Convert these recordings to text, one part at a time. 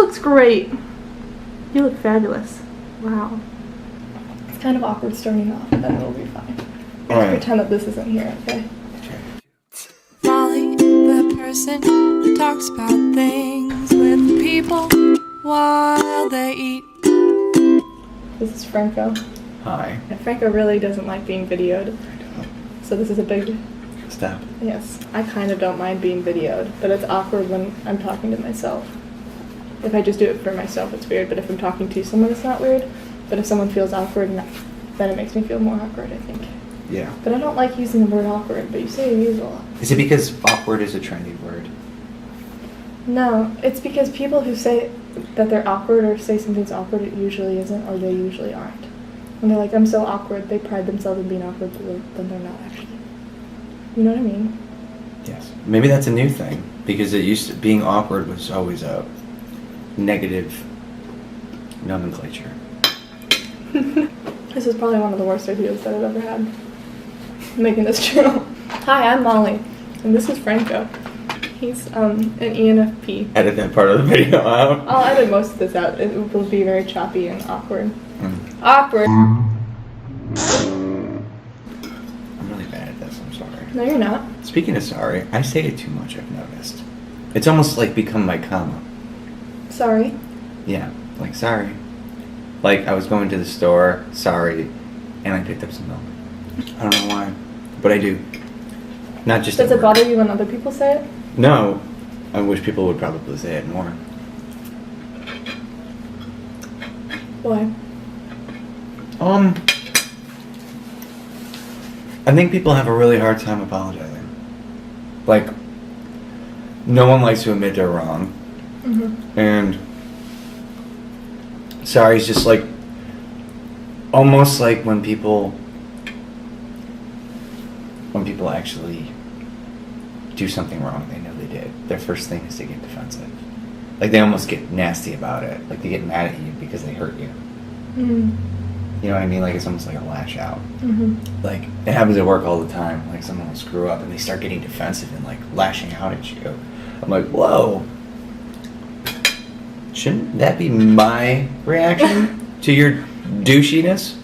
looks great. You look fabulous. Wow. It's kind of awkward starting off, but then it'll be fine. Let's pretend that this isn't here, okay? Molly, the person who talks about things with people while they eat. This is Franco. Hi. And Franco really doesn't like being videoed. So this is a big step. Yes. I kind of don't mind being videoed, but it's awkward when I'm talking to myself. If I just do it for myself, it's weird, but if I'm talking to someone, it's not weird. But if someone feels awkward, then it makes me feel more awkward, I think. Yeah. But I don't like using the word awkward, but you say you use it a lot. Is it because awkward is a trendy word? No, it's because people who say that they're awkward or say something's awkward, it usually isn't, or they usually aren't. When they're like, I'm so awkward, they pride themselves in being awkward, but then they're not actually. You know what I mean? Yes. Maybe that's a new thing, because it used to, being awkward was always a negative nomenclature. This is probably one of the worst ideas that I've ever had. I'm making this true. Hi, I'm Molly, and this is Franco. He's an ENFP. Edit that part of the video out. I'll edit most of this out. It will be very choppy and awkward. Awkward. I'm really bad at this, I'm sorry. No, you're not. Speaking of sorry, I say it too much, I've noticed. It's almost like become my comma. Sorry. Yeah, like sorry. Like I was going to the store, sorry, and I picked up some milk. I don't know why, but I do. Not just Does at it work. bother you when other people say it? No. I wish people would probably say it more. Why? I think people have a really hard time apologizing. Like, no one likes to admit they're wrong. Mm-hmm. And sorry is just like, almost like when people actually do something wrong they know they did, their first thing is to get defensive. Like they almost get nasty about it. Like they get mad at you because they hurt you. Mm-hmm. You know what I mean? Like it's almost like a lash out. Mm-hmm. Like it happens at work all the time. Like someone will screw up and they start getting defensive and like lashing out at you. I'm like, whoa. Shouldn't that be my reaction to your douchiness?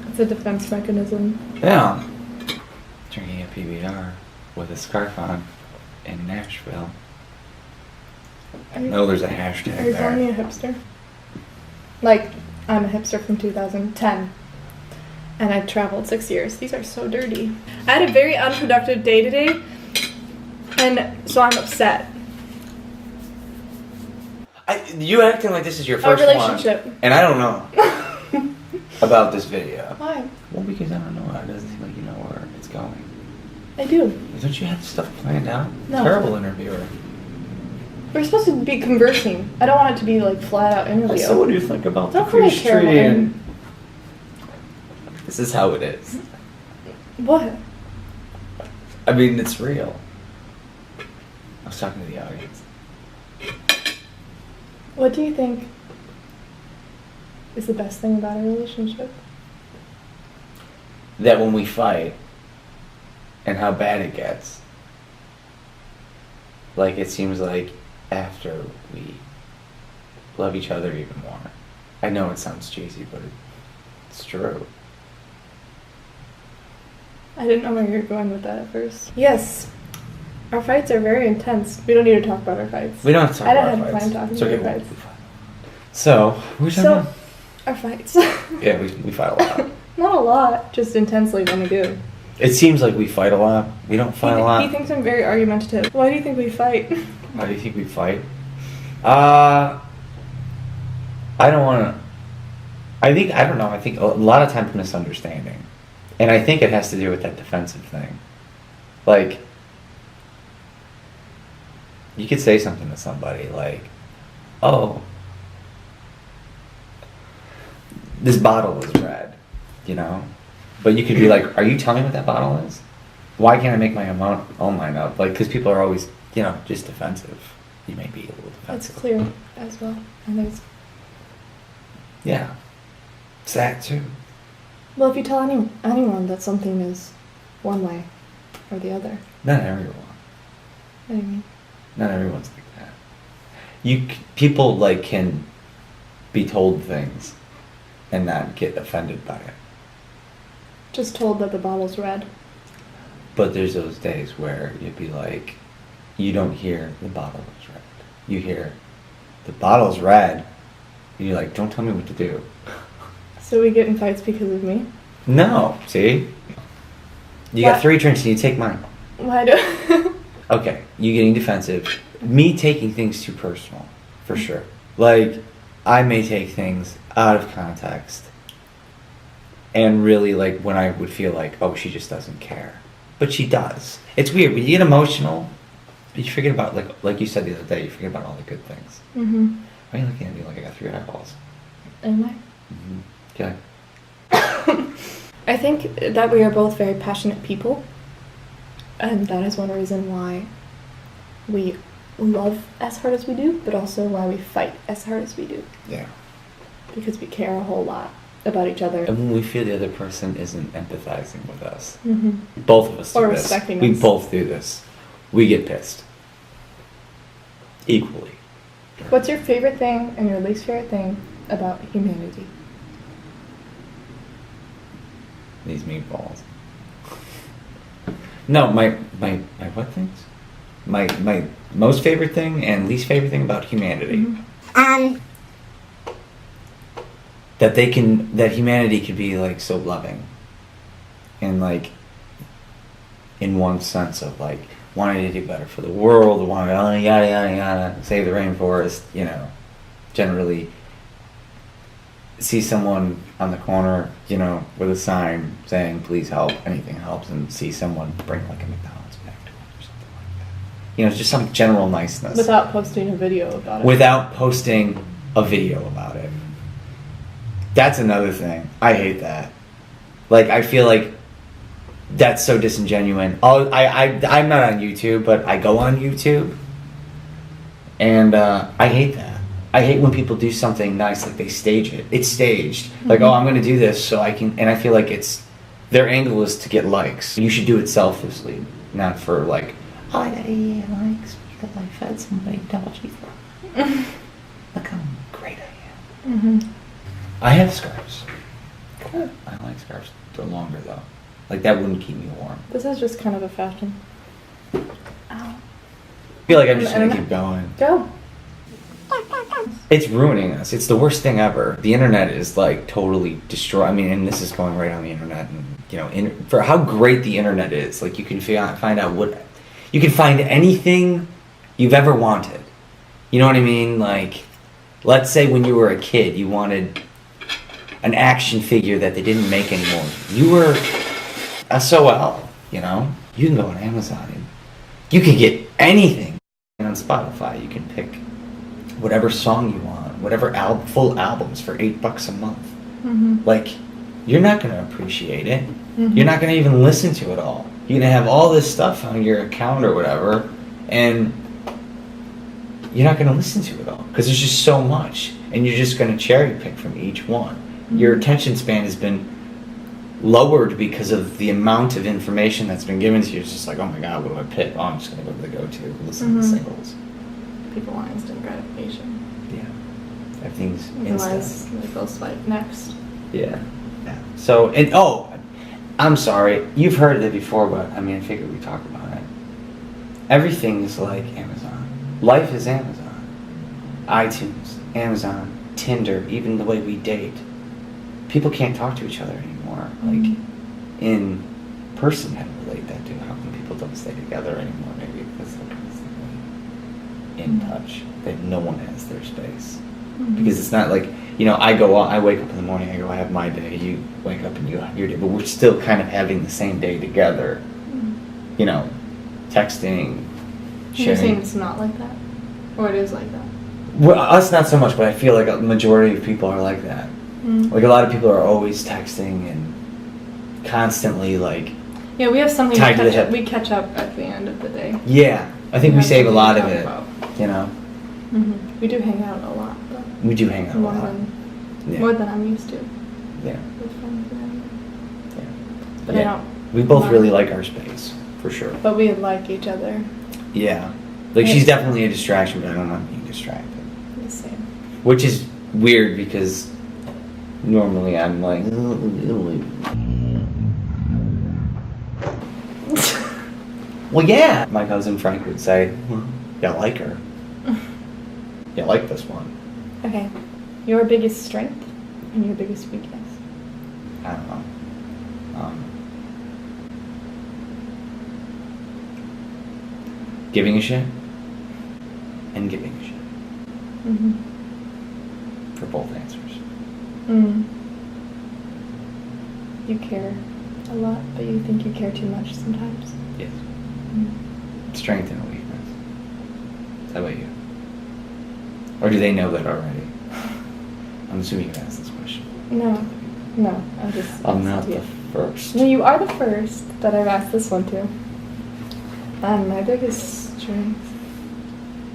It's a defense mechanism. Yeah. Drinking a PBR with a scarf on in Nashville. I know there's a hashtag Are you there. calling me a hipster? Like, I'm a hipster from 2010. And I traveled 6 years. These are so dirty. I had a very unproductive day today. And so I'm upset. You acting like this is your first relationship. one. And I don't know about this video. Why? Well, because I don't know. It doesn't seem like you know where it's going. I do. Don't you have stuff planned out? No. Terrible interviewer. We're supposed to be conversing. I don't want it to be like flat out interview. So what do you think about Don't the call me terrible. Christian? This is how it is. What? I mean, it's real. I was talking to the audience. What do you think is the best thing about a relationship? That when we fight and how bad it gets, like it seems like after we love each other even more. I know it sounds cheesy, but it's true. I didn't know where you were going with that at first. Yes. Our fights are very intense. We don't need to talk about our fights. We don't have to talk I about don't our have fights. time talking It's okay, about our we'll fights. fight. So, who we talking about? Our fights. Yeah, we fight a lot. Not a lot, just intensely when we do. It seems like we fight a lot. We don't fight a He lot. thinks I'm very argumentative. Why do you think we fight? Why do you think we fight? I don't want to. I don't know. I think a lot of times misunderstanding. And I think it has to do with that defensive thing. Like, you could say something to somebody like, oh, this bottle is red, you know? But you could be like, are you telling me what that bottle is? Why can't I make my own mind up? Like, because people are always, just defensive. You may be a little That's defensive. clear as well. And there's... Yeah. It's that too. Well, if you tell anyone that something is one way or the other. Not everyone. What do you mean? Not everyone's like that. People like can be told things and not get offended by it. Just told that the bottle's red. But there's those days where you'd be like, you don't hear the bottle is red. You hear the bottle's red. And you're like, don't tell me what to do. So we get in fights because of me? No, see? You got 3 drinks and you take mine. Why do... Okay, you getting defensive. Me taking things too personal, for sure. Like, I may take things out of context. And really, like, when I would feel like, oh, she just doesn't care. But she does. It's weird. When you get emotional, you forget about, like you said the other day, you forget about all the good things. Mm-hmm. Why are you looking at me like I got 3 eyeballs? Am I? Mm-hmm. Okay. I think that we are both very passionate people. And that is one reason why we love as hard as we do, but also why we fight as hard as we do. Yeah. Because we care a whole lot about each other. And when we feel the other person isn't empathizing with us, Mm-hmm. both of us do Or this. respecting We us. both do this. We get pissed. Equally. What's your favorite thing and your least favorite thing about humanity? These meatballs. No, my what things? My most favorite thing and least favorite thing about humanity. Mm-hmm. That humanity could be like so loving. And like in one sense of like wanting to do better for the world, wanting to yada yada yada, save the rainforest, you know, generally see someone on the corner, you know, with a sign saying please help, anything helps, and see someone bring like a McDonald's back to them or something like that. You know, just some general niceness. Without posting a video about it. Without posting a video about it. That's another thing. I hate that. Like, I feel like that's so disingenuous. I'm not on YouTube, but I go on YouTube. And I hate that. I hate when people do something nice, like they stage it. It's staged. Mm-hmm. Like, oh, I'm going to do this so I can... And I feel like their angle is to get likes. You should do it selflessly, not for like, oh, I got 88 likes because I fed somebody double cheeseburger. Look how great I am. Mm-hmm. I have scarves. Cool. I like scarves. They're longer though. Like that wouldn't keep me warm. This is just kind of a fashion. Ow. I feel like I'm just gonna keep going. Go. It's ruining us. It's the worst thing ever. The internet is like totally destroy. I mean, and this is going right on the internet, and you know, for how great the internet is. Like you can find out you can find anything you've ever wanted. You know what I mean? Like, let's say when you were a kid, you wanted an action figure that they didn't make anymore. You were SOL, you know? You can go on Amazon and you can get anything. And on Spotify, you can pick whatever song you want, whatever full albums for $8 a month. Mm-hmm. Like, you're not going to appreciate it. Mm-hmm. You're not going to even listen to it all. You're going to have all this stuff on your account or whatever, and you're not going to listen to it all because there's just so much, and you're just going to cherry pick from each one. Mm-hmm. Your attention span has been lowered because of the amount of information that's been given to you. It's just like, oh my god, what do I pick? Oh, I'm just going to go to the go-to, listen to the singles. People want instant gratification. Yeah. Everything's Otherwise, instant. they'll swipe next. Yeah. So, I'm sorry. You've heard it before, but I mean, I figured we talked about it. Everything is like Amazon. Life is Amazon. iTunes, Amazon, Tinder, even the way we date. People can't talk to each other anymore. Mm-hmm. Like, in person, I don't relate that to. How come people don't stay together anymore? Maybe because they're constantly in touch. That no one has their space. Mm-hmm. Because it's not like, you know, I wake up in the morning, I have my day, you wake up and you have your day, but we're still kind of having the same day together. Mm-hmm. You know, texting, You're saying sharing. it's not like that? Or it is like that? Well, us not so much, but I feel like a majority of people are like that. Mm-hmm. Like a lot of people are always texting and constantly like... Yeah, we have something tied to the hip. We catch up at the end of the day. Yeah, I think we have save a something lot to of talk it, about. you know? Mm-hmm. We do hang out a lot, but We do hang out a more lot. than Yeah. more than I'm used to Yeah. with friends and everything. Yeah. But Yeah. I don't. We both mind. really like our space, for sure. But we like each other. Yeah. Like, Yeah. she's definitely a distraction, but I don't want being distracted. same. Which is weird because normally I'm like, well, yeah. My cousin Frank would say, "You like her. You like this one." Okay. Your biggest strength and your biggest weakness. I don't know. Giving a shit and giving a shit Mm-hmm. for both answers. Mm. You care a lot, but you think you care too much sometimes. Yes. Mm. Strength and a weakness. How about you? Or do they know that already? I'm assuming you asked this question. No. No, I'm just... I'm not yeah. the first. No, you are the first that I've asked this one to. And my biggest strength...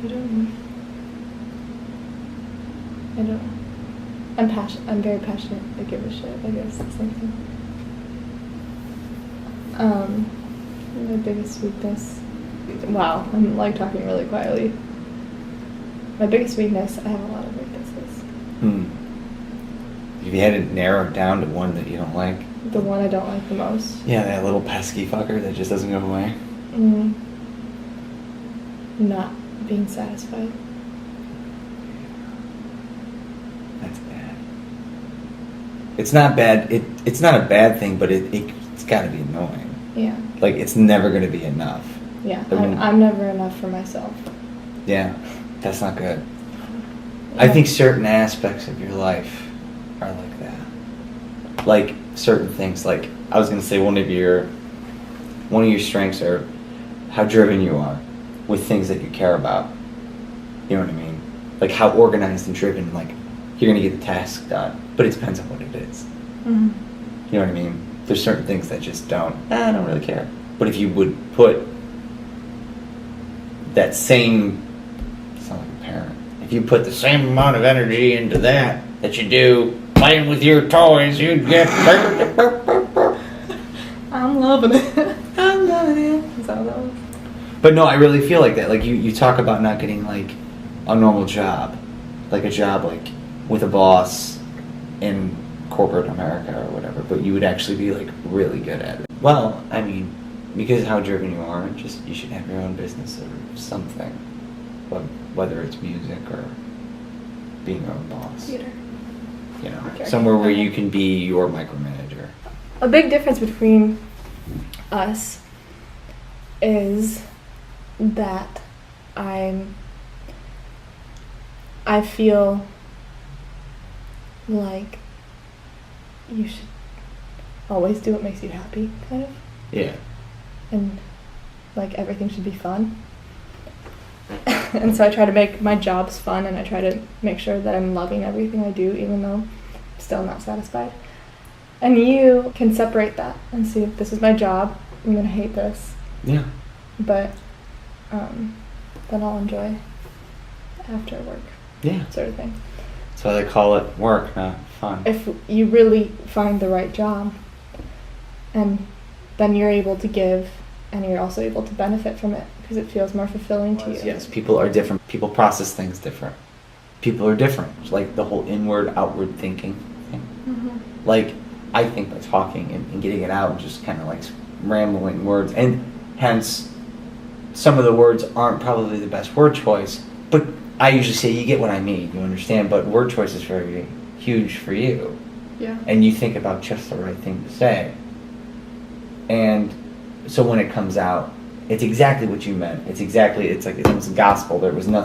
I don't know. I'm very passionate. I give a shit, I guess. The same thing. My biggest weakness... Wow, I'm like talking really quietly. My biggest weakness, I have a lot of weaknesses. If you had to narrow it down to one that you don't like. The one I don't like the most. Yeah, that little pesky fucker that just doesn't go away. Not being satisfied. That's bad. It's not bad. It's not a bad thing, but it's got to be annoying. Yeah. Like, it's never going to be enough. Yeah, I mean- I'm never enough for myself. Yeah, that's not good. Yeah. I think certain aspects of your life are like that. Like certain things. Like I was going to say, one of your strengths are how driven you are with things that you care about. You know what I mean? Like how organized and driven. Like you're going to get the task done, but it depends on what it is. Mm-hmm. You know what I mean? There's certain things that just don't. I don't really care. But if you would put that same, sound like a parent. If you put the same amount of energy into that you do playing with your toys, you'd get. I'm loving it. I'm loving it. Is that what that was? But no, I really feel like that. Like you talk about not getting like a normal job, like a job like with a boss in corporate America or whatever. But you would actually be like really good at it. Well, I mean, because of how driven you are, just you should have your own business or something. But whether it's music or being your own boss. Theater. You know, Okay. somewhere where you can be your micromanager. A big difference between us is that I feel like you should always do what makes you happy, kind of. Yeah. And like everything should be fun. And so I try to make my jobs fun, and I try to make sure that I'm loving everything I do, even though I'm still not satisfied. And you can separate that and see if this is my job, I'm gonna hate this. Yeah. But then I'll enjoy after work, Yeah. sort of thing. So they call it work, not fun. If you really find the right job, and then you're able to give, and you're also able to benefit from it because it feels more fulfilling to you. Yes, people are different. People process things different. People are different. It's like the whole inward, outward thinking thing. Mm-hmm. Like, I think by talking and getting it out and just kind of like rambling words, and hence some of the words aren't probably the best word choice, but I usually say you get what I mean, you understand, but word choice is very huge for you. Yeah. And you think about just the right thing to say. And so when it comes out, it's exactly what you meant. It's like it was gospel. There was no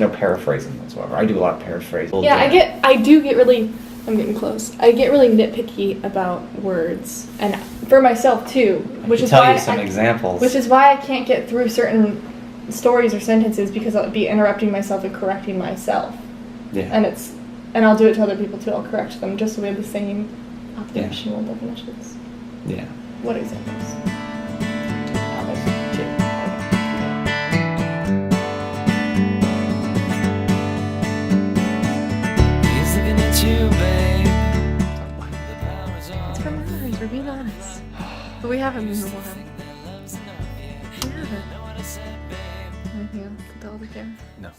paraphrasing whatsoever. I do a lot of paraphrasing. Yeah, I'm getting close. I get really nitpicky about words, and for myself too, which is tell why you some examples. Which is why I can't get through certain stories or sentences, because I'll be interrupting myself and correcting myself. Yeah. And I'll do it to other people too. I'll correct them just so we have the same operational definitions. Yeah. What examples? He's looking at you, babe. It's from ours, we're being honest. But we haven't been in a while. We haven't. Anything else to tell the camera? No.